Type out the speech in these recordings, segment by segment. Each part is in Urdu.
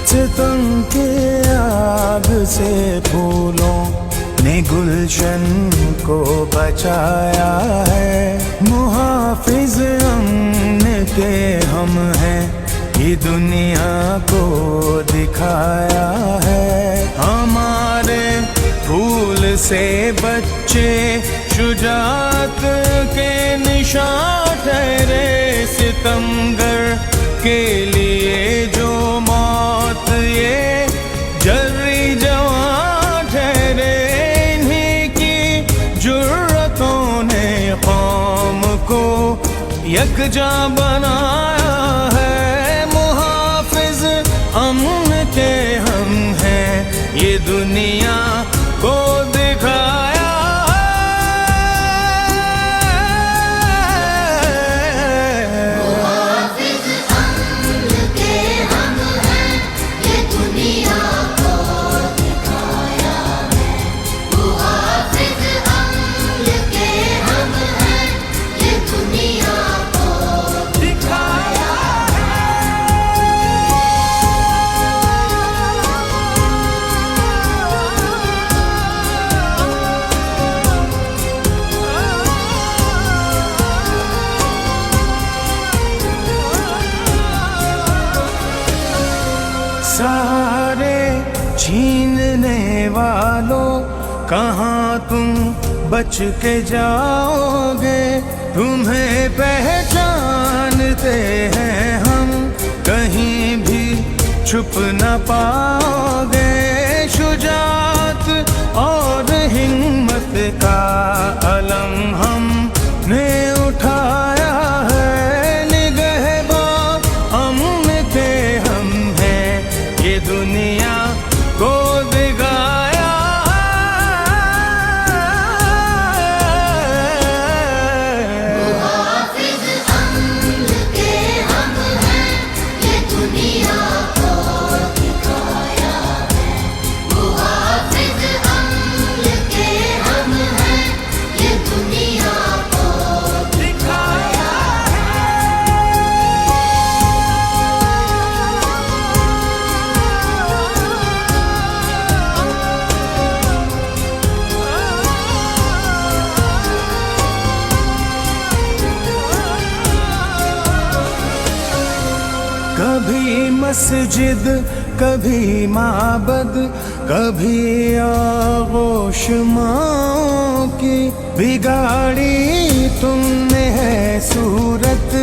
ستم کے آگ سے پھولوں نے گلشن کو بچایا ہے، محافظ امن کے ہم ہیں، یہ دنیا کو دکھایا ہے۔ ہمارے پھول سے بچے شجاعت کے نشان ٹھہرے، ستمگر کے لیے جو موت یہ جری جوان ٹھہرے، انہی کی جرتوں نے قوم کو یکجا بنایا ہے، محافظ امن کے ہم ہیں، یہ دنیا کو دکھایا۔ سہارے چھیننے والوں کہاں تم بچ کے جاؤ گے، تمہیں پہچانتے ہیں ہم، کہیں بھی چھپ نہ پاؤ گے، شجاعت اور ہمت کا علم ہم نے اٹھایا ہے، نگہباں امن کے ہم ہیں، یہ دنیا کو دکھایا۔ محافظ امن کے ہم ہیں، یہ دنیا کو دکھایا ہے، محافظ امن کے ہم ہیں، یہ دنیا کو دکھایا کبھی مسجد کبھی معبد، کبھی آغوش ماں کی، بگاڑی تم نے ہے صورت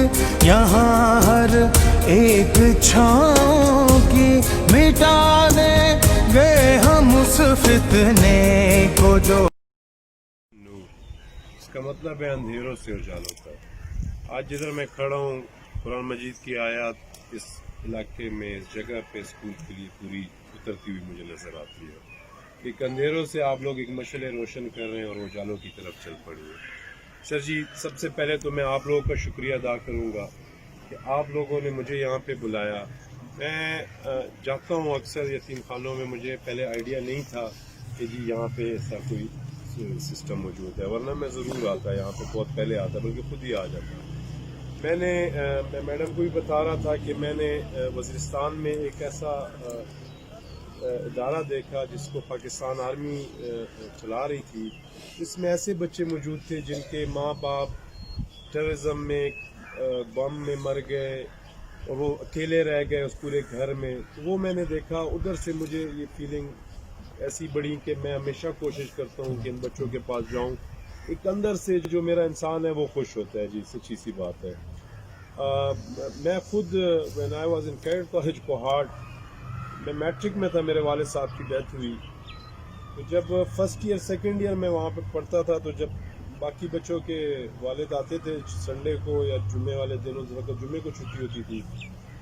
یہاں ہر ایک چھاؤں کی، مٹا دیں گے ہم اس فتنے کو جو اس کا مطلب ہے اندھیروں سے اجالوں کا۔ آج جدھر میں کھڑا ہوں، قرآن مجید کی آیات اس علاقے میں، اس جگہ پہ اسکول کے لیے پوری اترتی ہوئی مجھے نظر آتی ہے۔ ایک اندھیروں سے آپ لوگ ایک مشعل روشن کر رہے ہیں اور اجالوں کی طرف چل پڑے ہیں۔ سر جی، سب سے پہلے تو میں آپ لوگوں کا شکریہ ادا کروں گا کہ آپ لوگوں نے مجھے یہاں پہ بلایا۔ میں جاتا ہوں اکثر یتیم خانوں میں، مجھے پہلے آئیڈیا نہیں تھا کہ جی یہاں پہ ایسا کوئی سسٹم موجود ہے، ورنہ میں ضرور آتا، یہاں پہ بہت پہلے آتا، بلکہ خود ہی آ جاتا۔ میں میڈم کو بھی بتا رہا تھا کہ میں نے وزیرستان میں ایک ایسا ادارہ دیکھا جس کو پاکستان آرمی چلا رہی تھی، اس میں ایسے بچے موجود تھے جن کے ماں باپ ٹیررزم میں بم میں مر گئے اور وہ اکیلے رہ گئے اس پورے گھر میں۔ تو وہ میں نے دیکھا، ادھر سے مجھے یہ فیلنگ ایسی بڑی کہ میں ہمیشہ کوشش کرتا ہوں کہ ان بچوں کے پاس جاؤں، ایک اندر سے جو میرا انسان ہے وہ خوش ہوتا ہے۔ جی سچی سی بات ہے۔ میں خود when I was in cadet college Kohat, میں میٹرک میں تھا، میرے والد صاحب کی ڈیتھ ہوئی، تو جب فرسٹ ایئر سیکنڈ ایئر میں وہاں پہ پڑھتا تھا، تو جب باقی بچوں کے والد آتے تھے سنڈے کو یا جمعے والے دنوں، جمعے کو چھٹی ہوتی تھی،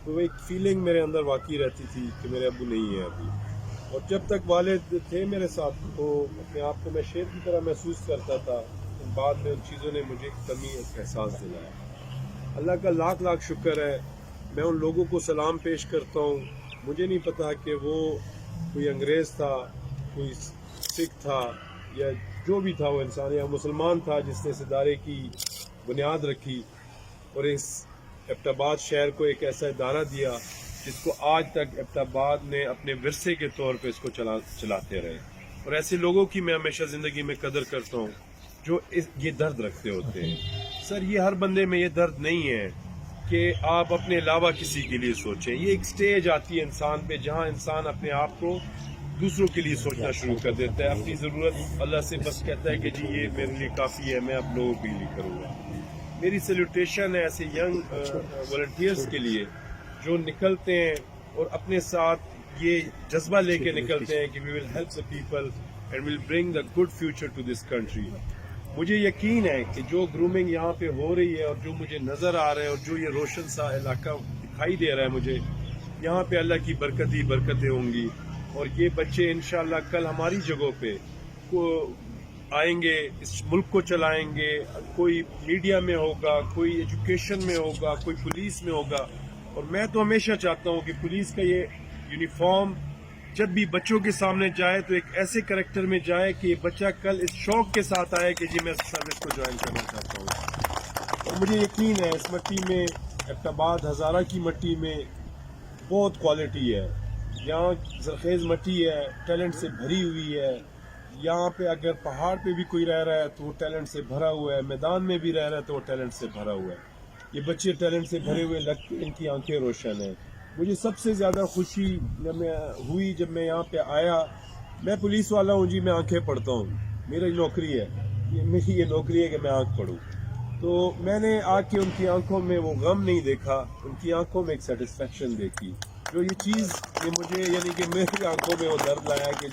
تو وہ ایک فیلنگ میرے اندر واقعی رہتی تھی کہ میرے ابو نہیں ہیں ابھی، اور جب تک والد تھے میرے ساتھ تو اپنے آپ کو میں شیر کی طرح محسوس کرتا تھا۔ بعد میں ان چیزوں نے مجھے کمی کا احساس دلایا۔ اللہ کا لاکھ لاکھ شکر ہے، میں ان لوگوں کو سلام پیش کرتا ہوں۔ مجھے نہیں پتا کہ وہ کوئی انگریز تھا، کوئی سکھ تھا، یا جو بھی تھا وہ انسان یا مسلمان تھا جس نے اس ادارے کی بنیاد رکھی اور اس ایبٹ آباد شہر کو ایک ایسا ادارہ دیا جس کو آج تک ایبٹ آباد نے اپنے ورثے کے طور پہ اس کو چلاتے رہے. اور ایسے لوگوں کی میں ہمیشہ زندگی میں قدر کرتا ہوں جو یہ درد رکھتے ہوتے ہیں. سر یہ ہر بندے میں یہ درد نہیں ہے کہ آپ اپنے علاوہ کسی کے لیے سوچیں. یہ ایک سٹیج آتی ہے انسان پہ جہاں انسان اپنے آپ کو دوسروں کے لیے سوچنا شروع کر دیتا ہے. اپنی ضرورت اللہ سے بس کہتا ہے کہ جی یہ میرے لیے کافی ہے, میں اب لوگوں کے لیے کروں گا. میری سیلوٹیشن ہے ایسے ینگ والنٹیئرس کے لیے جو نکلتے ہیں اور اپنے ساتھ یہ جذبہ لے کے نکلتے ہیں کہ we will help the people and will bring the good future to this country. مجھے یقین ہے کہ جو گرومنگ یہاں پہ ہو رہی ہے اور جو مجھے نظر آ رہا ہے اور جو یہ روشن سا علاقہ دکھائی دے رہا ہے مجھے, یہاں پہ اللہ کی برکتیں ہوں گی اور یہ بچے انشاءاللہ کل ہماری جگہوں پہ آئیں گے, اس ملک کو چلائیں گے. کوئی میڈیا میں ہوگا, کوئی ایجوکیشن میں ہوگا, کوئی پولیس میں ہوگا. اور میں تو ہمیشہ چاہتا ہوں کہ پولیس کا یہ یونیفارم جب بھی بچوں کے سامنے جائے تو ایک ایسے کریکٹر میں جائے کہ یہ بچہ کل اس شوق کے ساتھ آئے کہ جی میں سروس کو جوائن کرنا چاہتا ہوں. اور مجھے یقین ہے اس مٹی میں, ایبٹ آباد ہزارہ کی مٹی میں بہت کوالٹی ہے. یہاں زرخیز مٹی ہے, ٹیلنٹ سے بھری ہوئی ہے. یہاں پہ اگر پہاڑ پہ بھی کوئی رہ رہا ہے تو وہ ٹیلنٹ سے بھرا ہوا ہے, میدان میں بھی رہ رہا ہے تو وہ ٹیلنٹ سے بھرا ہوا ہے. یہ بچے ٹیلنٹ سے بھرے ہوئے لگتے, ان کی آنکھیں روشن ہیں. مجھے سب سے زیادہ خوشی جب میں یہاں پہ آیا. میں پولیس والا ہوں جی, میں آنکھیں پڑھتا ہوں, میری نوکری ہے, میری یہ نوکری ہے کہ میں آنکھ پڑھوں. تو میں نے آ کے ان کی آنکھوں میں وہ غم نہیں دیکھا, ان کی آنکھوں میں ایک سیٹسفیکشن دیکھی. جو یہ چیز یہ مجھے یعنی کہ میری آنکھوں میں وہ درد لایا کہ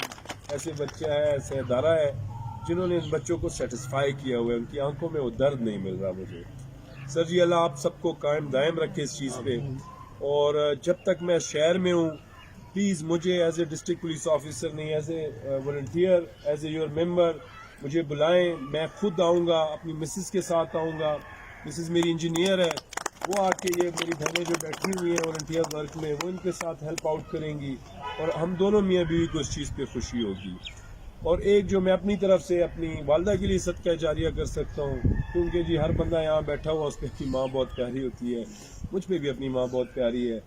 ایسے بچہ ہے, ایسے ادارہ ہے جنہوں نے ان بچوں کو سیٹسفائی کیا ہوا ہے. ان کی آنکھوں میں وہ درد نہیں مل رہا مجھے. سر جی اللہ آپ سب کو قائم دائم رکھے اس چیز پہ. اور جب تک میں شہر میں ہوں پلیز مجھے as a district police officer نہیں, as a volunteer, as a your member مجھے بلائیں. میں خود آؤں گا, اپنی مسز کے ساتھ آؤں گا. مسز میری انجینئر ہے, وہ آ کے یہ میری بہنیں جو بیٹھی ہوئی ہیں والنٹیئر ورک میں وہ ان کے ساتھ ہیلپ آؤٹ کریں گی اور ہم دونوں میاں بیوی کو اس چیز پہ خوشی ہوگی. اور ایک جو میں اپنی طرف سے اپنی والدہ کے لیے صدقہ جاریہ کر سکتا ہوں, کیونکہ جی ہر بندہ یہاں بیٹھا ہوا اس پہ اپنی ماں بہت پیاری ہوتی ہے, مجھ پہ بھی اپنی ماں بہت پیاری ہے.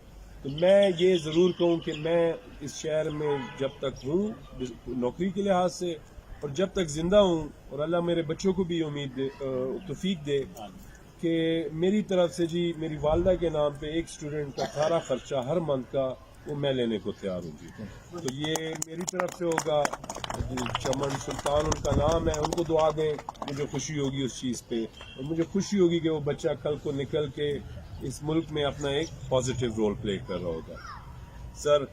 تو میں یہ ضرور کہوں کہ میں اس شہر میں جب تک ہوں نوکری کے لحاظ سے اور جب تک زندہ ہوں, اور اللہ میرے بچوں کو بھی امید دے, توفیق دے کہ میری طرف سے جی میری والدہ کے نام پہ ایک اسٹوڈنٹ کا سارا خرچہ ہر منتھ کا وہ میں لینے کو تیار ہوں گی. تو یہ میری طرف سے ہوگا. چمن سلطان ان کا نام ہے, ان کو دعا دیں, مجھے خوشی ہوگی اس چیز پہ. اور مجھے خوشی ہوگی کہ وہ بچہ کل کو نکل کے اس ملک میں اپنا ایک پازیٹیو رول پلے کر رہا ہوگا. سر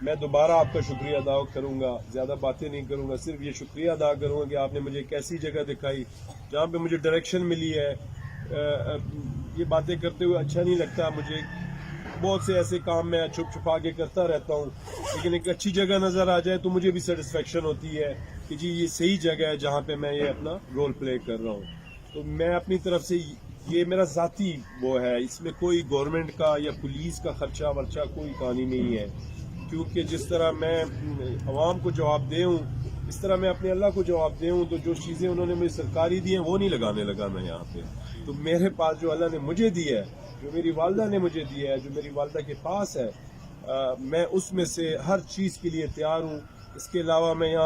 میں دوبارہ آپ کا شکریہ ادا کروں گا, زیادہ باتیں نہیں کروں گا, صرف یہ شکریہ ادا کروں گا کہ آپ نے مجھے ایک ایسی جگہ دکھائی جہاں پہ مجھے ڈائریکشن ملی ہے. یہ باتیں کرتے ہوئے اچھا نہیں لگتا مجھے, بہت سے ایسے کام میں چھپ چھپا کے کرتا رہتا ہوں, لیکن ایک اچھی جگہ نظر آ جائے تو مجھے بھی سیٹسفیکشن ہوتی ہے کہ جی یہ صحیح جگہ ہے جہاں پہ میں یہ اپنا رول پلے کر رہا ہوں. تو میں اپنی طرف سے یہ میرا ذاتی وہ ہے, اس میں کوئی گورنمنٹ کا یا پولیس کا خرچہ ورچہ کوئی کہانی نہیں ہے, کیونکہ جس طرح میں عوام کو جواب دے ہوں اس طرح میں اپنے اللہ کو جواب دے ہوں. تو جو چیزیں انہوں نے مجھے سرکاری دی ہیں وہ نہیں لگانے لگا میں یہاں پہ. تو میرے پاس جو اللہ نے مجھے دی ہے, جو میری والدہ نے مجھے دی ہے, جو میری والدہ کے پاس ہے, میں اس میں سے ہر چیز کے لیے تیار ہوں. اس کے علاوہ میں یہاں